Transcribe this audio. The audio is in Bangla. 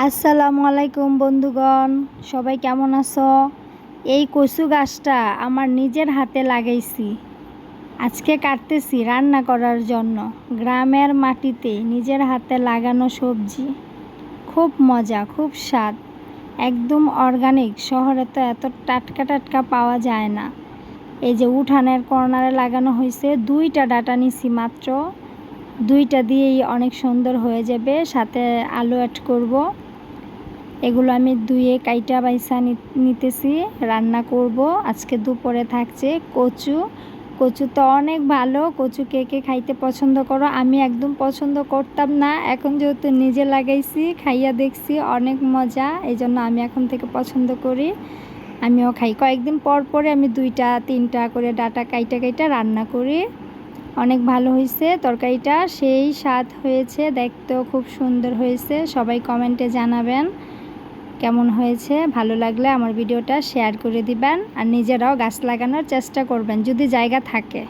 আসসালামু আলাইকুম বন্ধুগণ, সবাই কেমন আছো? এই কচু গাছটা আমার নিজের হাতে লাগাইছি। আজকে কাটতেছি রান্না করার জন্য। গ্রামের মাটিতে নিজের হাতে লাগানো সবজি খুব মজা, খুব স্বাদ, একদম অর্গানিক। শহরে তো এত টাটকা টাটকা পাওয়া যায় না। এই যে উঠানের কর্নারে লাগানো হয়েছে, 2টা ডাঁটা নিছি মাত্র। 2টা দিয়েই অনেক সুন্দর হয়ে যাবে। সাথে আলু অ্যাড করব। এগুলো আমি ধুয়ে কাইটা বাইসা নিতেছি, রান্না করব। আজকে দুপুরে থাকছে কচু। কচু তো অনেক ভালো। কচু কে কে খাইতে পছন্দ করো? আমি একদম পছন্দ করতাম না, এখন যেহেতু নিজে লাগাইছি, খাইয়া দেখছি অনেক মজা, এই জন্য আমি এখন থেকে পছন্দ করি। আমিও খাই। কয়েকদিন পর পরে আমি 2টা 3টা করে ডাঁটা কাইটা রান্না করি। অনেক ভালো হয়েছে তরকারিটা, সেই স্বাদ হয়েছে, দেখতেও খুব সুন্দর হয়েছে। সবাই কমেন্টে জানাবেন কেমন হয়েছে। ভালো লাগলে আমার ভিডিওটা শেয়ার করে দিবেন, আর নিজেরাও গাছ লাগানোর চেষ্টা করবেন যদি জায়গা থাকে।